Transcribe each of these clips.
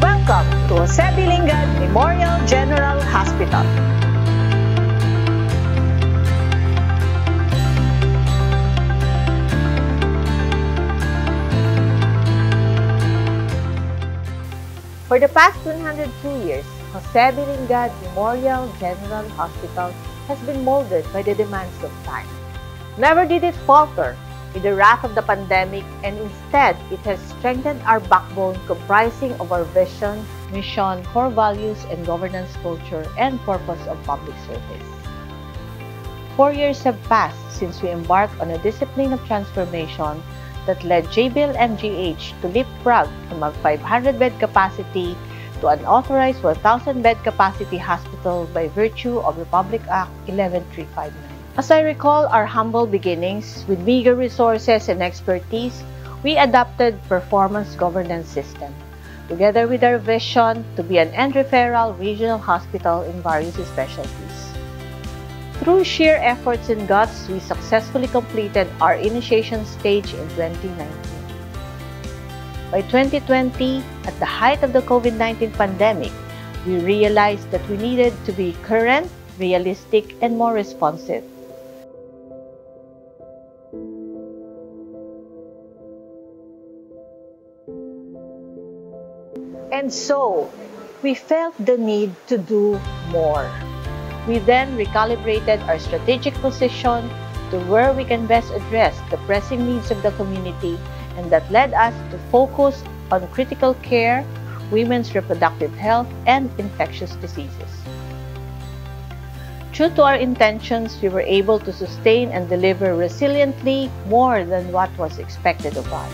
Welcome to Jose Bilingad Memorial General Hospital. For the past 102 years, Jose Bilingad Memorial General Hospital has been molded by the demands of time. Never did it falter with the wrath of the pandemic, and instead, it has strengthened our backbone comprising of our vision, mission, core values, and governance culture and purpose of public service. 4 years have passed since we embarked on a discipline of transformation that led JBL-MGH to leapfrog from a 500-bed capacity to an authorized 1,000-bed capacity hospital by virtue of Republic Act 11359. As I recall our humble beginnings, with meager resources and expertise, we adopted performance governance system, together with our vision to be an end-referral regional hospital in various specialties. Through sheer efforts and guts, we successfully completed our initiation stage in 2019. By 2020, at the height of the COVID-19 pandemic, we realized that we needed to be current, realistic, and more responsive. And so, we felt the need to do more. We then recalibrated our strategic position to where we can best address the pressing needs of the community, and that led us to focus on critical care, women's reproductive health, and infectious diseases. True to our intentions, we were able to sustain and deliver resiliently more than what was expected of us.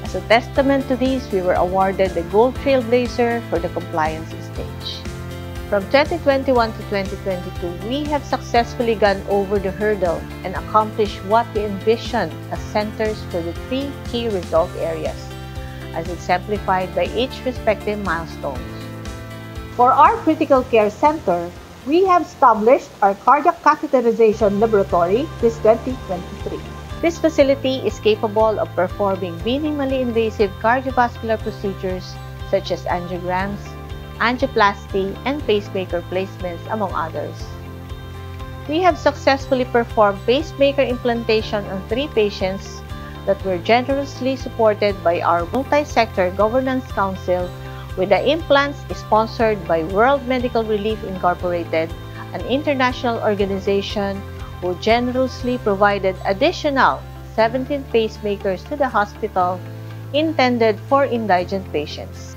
As a testament to this, we were awarded the Gold Trailblazer for the compliance stage. From 2021 to 2022, we have successfully gone over the hurdle and accomplished what we envisioned as centers for the 3 key result areas, as exemplified by each respective milestones. For our critical care center, we have established our cardiac catheterization laboratory this 2023. This facility is capable of performing minimally invasive cardiovascular procedures such as angiograms, angioplasty, and pacemaker placements, among others. We have successfully performed pacemaker implantation on 3 patients that were generously supported by our multi-sector governance council, with the implants sponsored by World Medical Relief Incorporated, an international organization who generously provided additional 17 pacemakers to the hospital intended for indigent patients.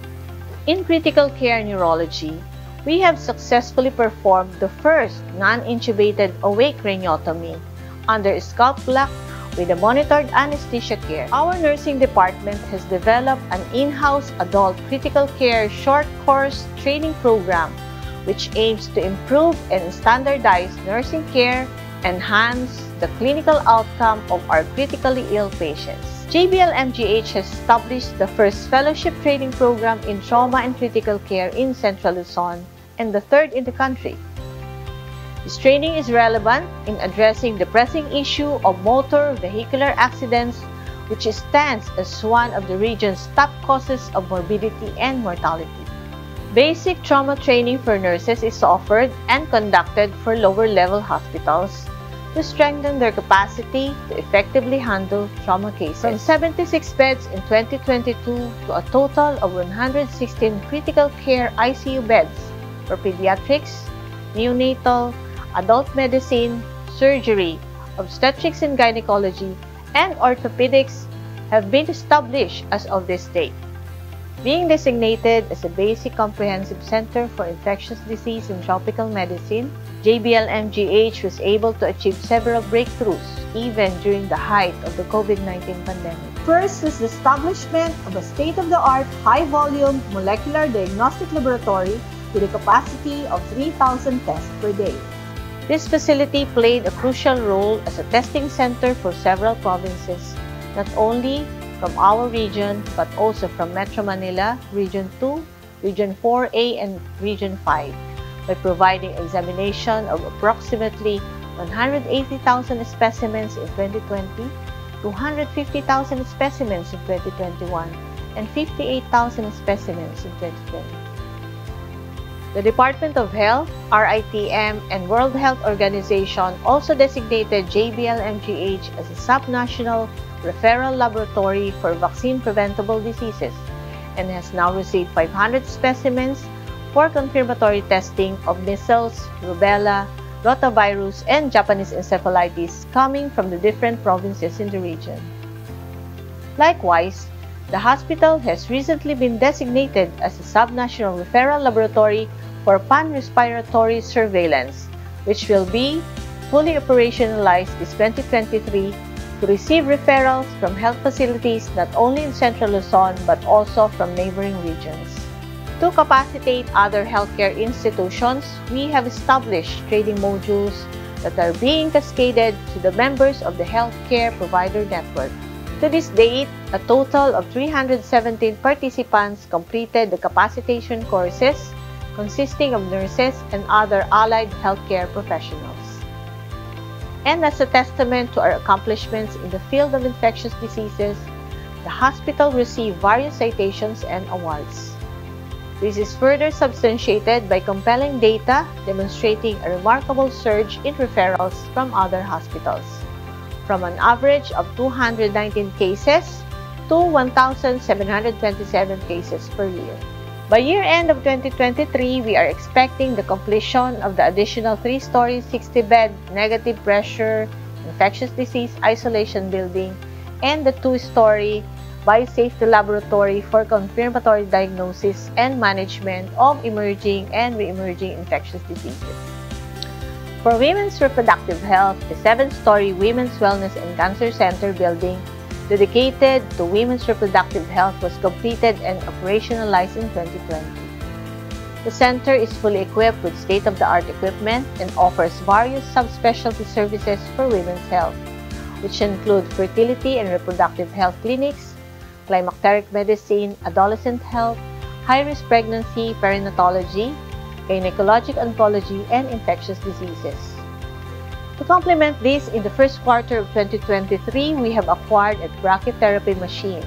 In critical care neurology, we have successfully performed the first non-intubated awake craniotomy under scalp lock with a monitored anesthesia care. Our nursing department has developed an in-house adult critical care short course training program which aims to improve and standardize nursing care, enhance the clinical outcome of our critically ill patients. JBL-MGH has established the first fellowship training program in trauma and critical care in Central Luzon and the 3rd in the country. This training is relevant in addressing the pressing issue of motor vehicular accidents, which stands as one of the region's top causes of morbidity and mortality. Basic trauma training for nurses is offered and conducted for lower-level hospitals to strengthen their capacity to effectively handle trauma cases. From 76 beds in 2022 to a total of 116 critical care ICU beds for pediatrics, neonatal, adult medicine, surgery, obstetrics and gynecology, and orthopedics have been established as of this date. Being designated as a basic comprehensive center for infectious disease and tropical medicine, JBL-MGH was able to achieve several breakthroughs even during the height of the COVID-19 pandemic. First was the establishment of a state-of-the-art high-volume molecular diagnostic laboratory with a capacity of 3,000 tests per day. This facility played a crucial role as a testing center for several provinces, not only from our region but also from Metro Manila, Region 2, Region 4A, and Region 5, by providing examination of approximately 180,000 specimens in 2020, 250,000 specimens in 2021, and 58,000 specimens in 2020. The Department of Health, RITM, and World Health Organization also designated JBL-MGH as a subnational referral laboratory for vaccine-preventable diseases and has now received 500 specimens for confirmatory testing of measles, rubella, rotavirus, and Japanese encephalitis coming from the different provinces in the region. Likewise, the hospital has recently been designated as a subnational referral laboratory for pan-respiratory surveillance, which will be fully operationalized this 2023 to receive referrals from health facilities not only in Central Luzon but also from neighboring regions. To capacitate other healthcare institutions, we have established training modules that are being cascaded to the members of the healthcare provider network. To this date, a total of 317 participants completed the capacitation courses consisting of nurses and other allied healthcare professionals. And as a testament to our accomplishments in the field of infectious diseases, the hospital received various citations and awards. This is further substantiated by compelling data demonstrating a remarkable surge in referrals from other hospitals, from an average of 219 cases to 1,727 cases per year. By year-end of 2023, we are expecting the completion of the additional 3-story, 60-bed, negative pressure, infectious disease isolation building and the 2-story biosafety laboratory for confirmatory diagnosis and management of emerging and re-emerging infectious diseases. For women's reproductive health, the 7-story Women's Wellness and Cancer Center building dedicated to women's reproductive health was completed and operationalized in 2020. The center is fully equipped with state-of-the-art equipment and offers various subspecialty services for women's health, which include fertility and reproductive health clinics, climacteric medicine, adolescent health, high-risk pregnancy, perinatology, gynecologic oncology, and infectious diseases. To complement this, in the first quarter of 2023, we have acquired a brachytherapy machine.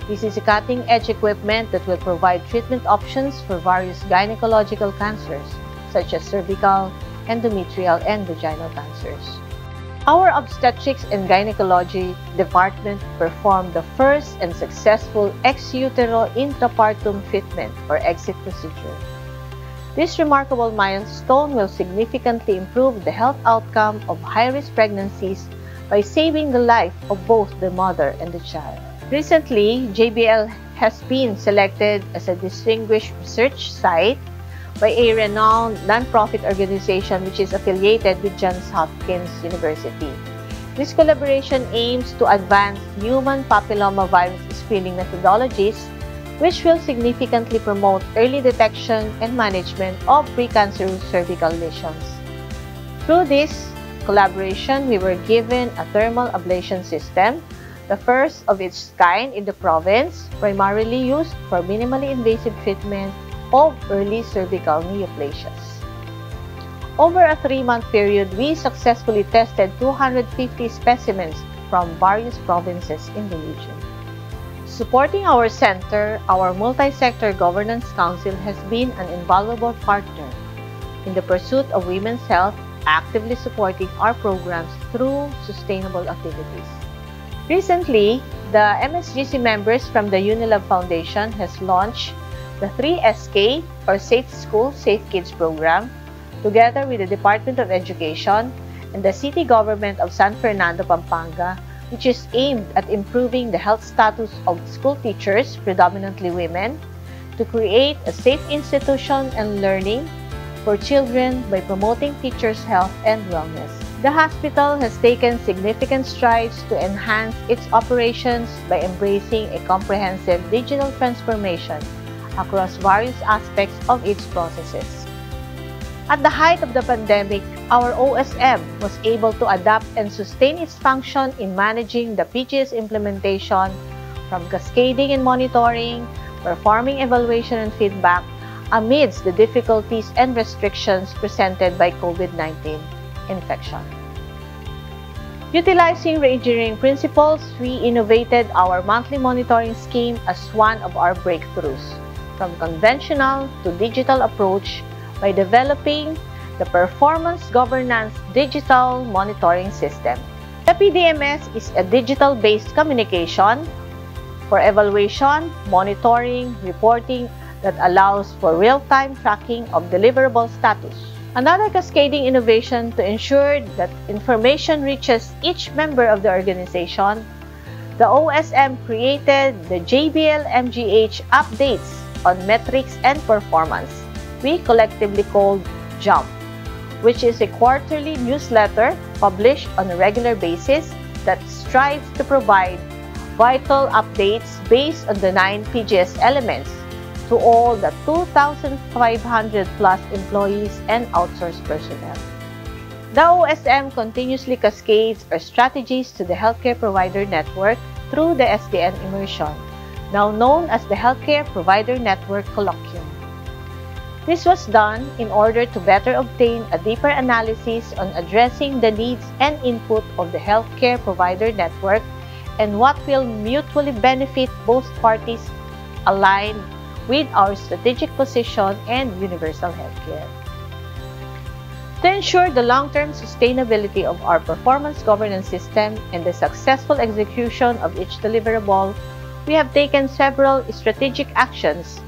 This is a cutting-edge equipment that will provide treatment options for various gynecological cancers, such as cervical, endometrial, and vaginal cancers. Our obstetrics and gynecology department performed the first and successful ex utero intrapartum treatment or exit procedure. This remarkable milestone will significantly improve the health outcome of high-risk pregnancies by saving the life of both the mother and the child. Recently, JBL has been selected as a distinguished research site by a renowned nonprofit organization which is affiliated with Johns Hopkins University. This collaboration aims to advance human papillomavirus screening methodologies which will significantly promote early detection and management of precancerous cervical lesions. Through this collaboration, we were given a thermal ablation system, the first of its kind in the province, primarily used for minimally invasive treatment of early cervical neoplasias. Over a 3-month period, we successfully tested 250 specimens from various provinces in the region. Supporting our center, our Multi-Sector Governance Council has been an invaluable partner in the pursuit of women's health, actively supporting our programs through sustainable activities. Recently, the MSGC members from the Unilab Foundation has launched the 3SK or Safe School, Safe Kids program together with the Department of Education and the City Government of San Fernando, Pampanga, which is aimed at improving the health status of school teachers, predominantly women, to create a safe institution and learning for children by promoting teachers' health and wellness. The hospital has taken significant strides to enhance its operations by embracing a comprehensive digital transformation across various aspects of its processes. At the height of the pandemic, our OSM was able to adapt and sustain its function in managing the PGS implementation from cascading and monitoring, performing evaluation and feedback amidst the difficulties and restrictions presented by COVID-19 infection. Utilizing reengineering principles, we innovated our monthly monitoring scheme as one of our breakthroughs, from conventional to digital approach by developing the Performance Governance Digital Monitoring System. The PDMS is a digital-based communication for evaluation, monitoring, reporting that allows for real-time tracking of deliverable status. Another cascading innovation to ensure that information reaches each member of the organization, the OSM created the JBL MGH Updates on Metrics and Performance, we collectively called JUMP, which is a quarterly newsletter published on a regular basis that strives to provide vital updates based on the 9 PGS elements to all the 2,500 plus employees and outsourced personnel. The OSM continuously cascades our strategies to the healthcare provider network through the SDN Immersion, now known as the Healthcare Provider Network Colloquium. This was done in order to better obtain a deeper analysis on addressing the needs and input of the healthcare provider network and what will mutually benefit both parties aligned with our strategic position and universal healthcare. To ensure the long-term sustainability of our performance governance system and the successful execution of each deliverable, we have taken several strategic actions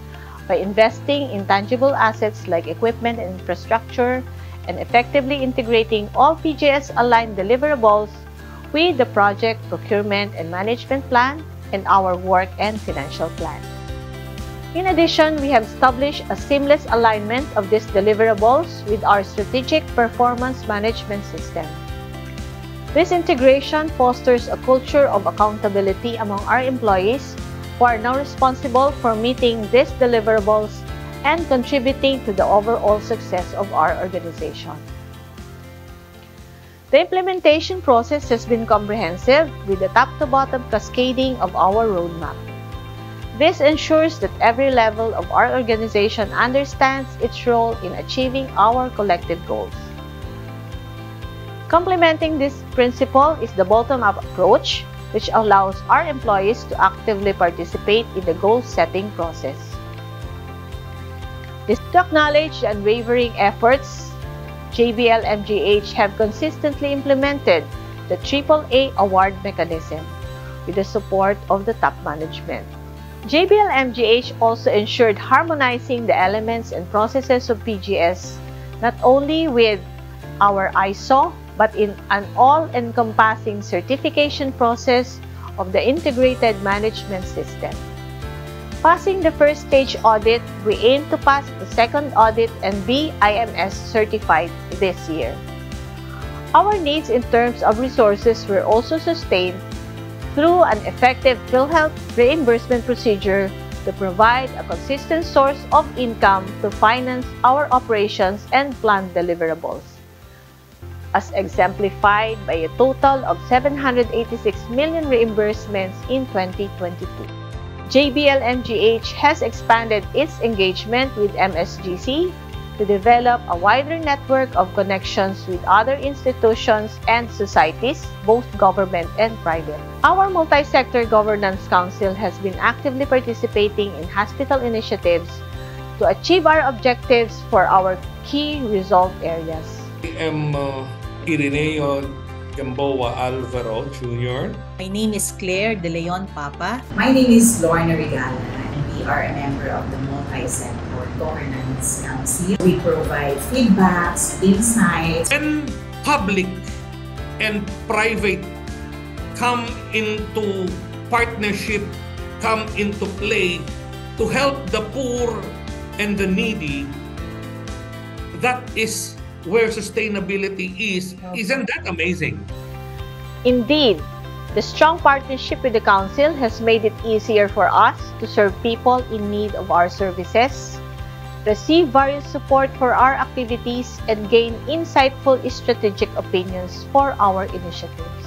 by investing in tangible assets like equipment and infrastructure and effectively integrating all PGS-aligned deliverables with the project procurement and management plan and our work and financial plan. In addition, we have established a seamless alignment of these deliverables with our strategic performance management system. This integration fosters a culture of accountability among our employees who are now responsible for meeting these deliverables and contributing to the overall success of our organization. The implementation process has been comprehensive with the top-to-bottom cascading of our roadmap. This ensures that every level of our organization understands its role in achieving our collective goals. Complementing this principle is the bottom-up approach, which allows our employees to actively participate in the goal-setting process. To acknowledge the unwavering efforts, JBL MGH have consistently implemented the AAA award mechanism with the support of the top management. JBL MGH also ensured harmonizing the elements and processes of PGS not only with our ISO but in an all-encompassing certification process of the integrated management system. Passing the first stage audit, we aim to pass the second audit and be IMS certified this year. Our needs in terms of resources were also sustained through an effective PhilHealth reimbursement procedure to provide a consistent source of income to finance our operations and planned deliverables, as exemplified by a total of 786 million reimbursements in 2022. JBL MGH has expanded its engagement with MSGC to develop a wider network of connections with other institutions and societies, both government and private. Our Multi-Sector Governance Council has been actively participating in hospital initiatives to achieve our objectives for our key result areas. I am Irineo Gamboa Alvaro Jr. My name is Claire De Leon Papa. My name is Lorna Regala, and we are a member of the Multi-Sector Governance Council. We provide feedbacks, insights. And public and private come into partnership, come into play to help the poor and the needy. That is where sustainability is. Isn't that amazing? Indeed, the strong partnership with the Council has made it easier for us to serve people in need of our services, receive various support for our activities, and gain insightful strategic opinions for our initiatives.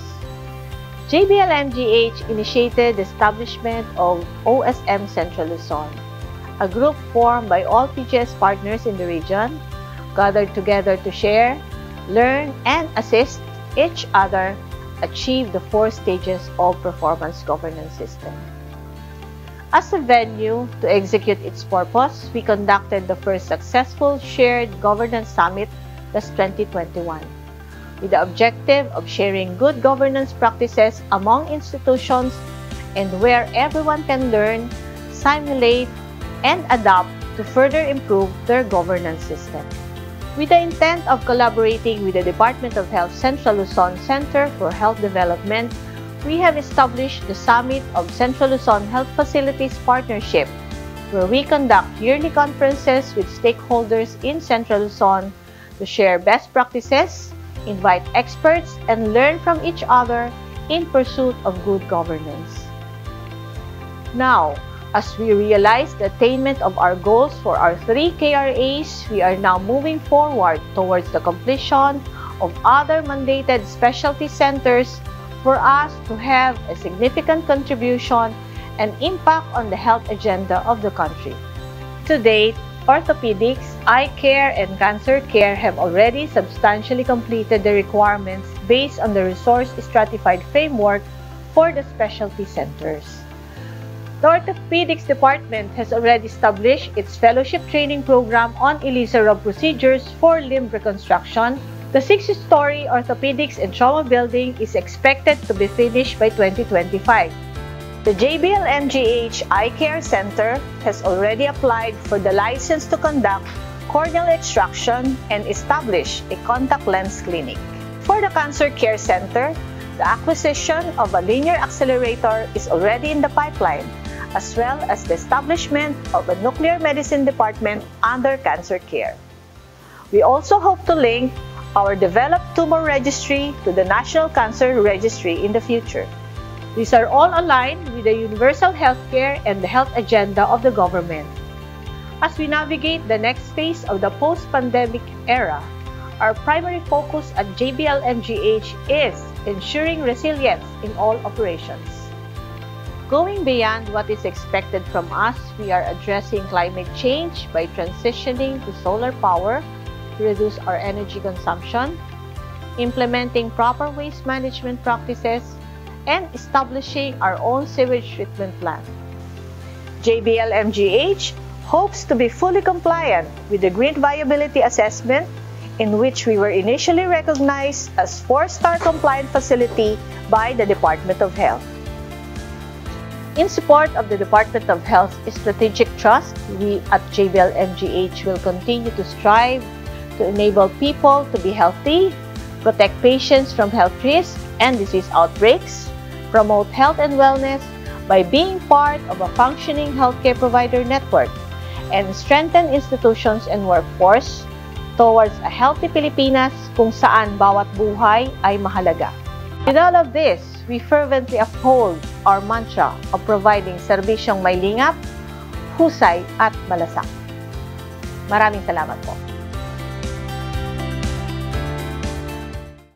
JBL MGH initiated the establishment of OSM Central Luzon, a group formed by all PGS partners in the region, gathered together to share, learn, and assist each other achieve the 4 stages of performance governance system. As a venue to execute its purpose, we conducted the first successful Shared Governance Summit, that's 2021, with the objective of sharing good governance practices among institutions and where everyone can learn, simulate, and adapt to further improve their governance system. With the intent of collaborating with the Department of Health Central Luzon Center for Health Development, we have established the Summit of Central Luzon Health Facilities Partnership, where we conduct yearly conferences with stakeholders in Central Luzon to share best practices, invite experts, and learn from each other in pursuit of good governance. Now, as we realize the attainment of our goals for our 3 KRAs, we are now moving forward towards the completion of other mandated specialty centers for us to have a significant contribution and impact on the health agenda of the country. To date, orthopedics, eye care, and cancer care have already substantially completed the requirements based on the resource stratified framework for the specialty centers. The Orthopedics Department has already established its fellowship training program on Elisa procedures for limb reconstruction. The 6-story orthopedics and trauma building is expected to be finished by 2025. The JBL MGH Eye Care Center has already applied for the license to conduct corneal extraction and establish a contact lens clinic. For the Cancer Care Center, the acquisition of a linear accelerator is already in the pipeline, as well as the establishment of a nuclear medicine department under cancer care. We also hope to link our developed tumor registry to the National Cancer Registry in the future. These are all aligned with the universal healthcare and the health agenda of the government. As we navigate the next phase of the post-pandemic era, our primary focus at JBL MGH is ensuring resilience in all operations. Going beyond what is expected from us, we are addressing climate change by transitioning to solar power to reduce our energy consumption, implementing proper waste management practices, and establishing our own sewage treatment plant. JBL MGH hopes to be fully compliant with the Green Viability Assessment, in which we were initially recognized as 4-star compliant facility by the Department of Health. In support of the Department of Health's strategic trust, we at JBL MGH will continue to strive to enable people to be healthy, protect patients from health risks and disease outbreaks, promote health and wellness by being part of a functioning healthcare provider network, and strengthen institutions and workforce towards a healthy Pilipinas kung saan bawat buhay ay mahalaga. With all of this, we fervently uphold our mantra of providing serbisyong may lingap, husay at malasak. Maraming salamat po.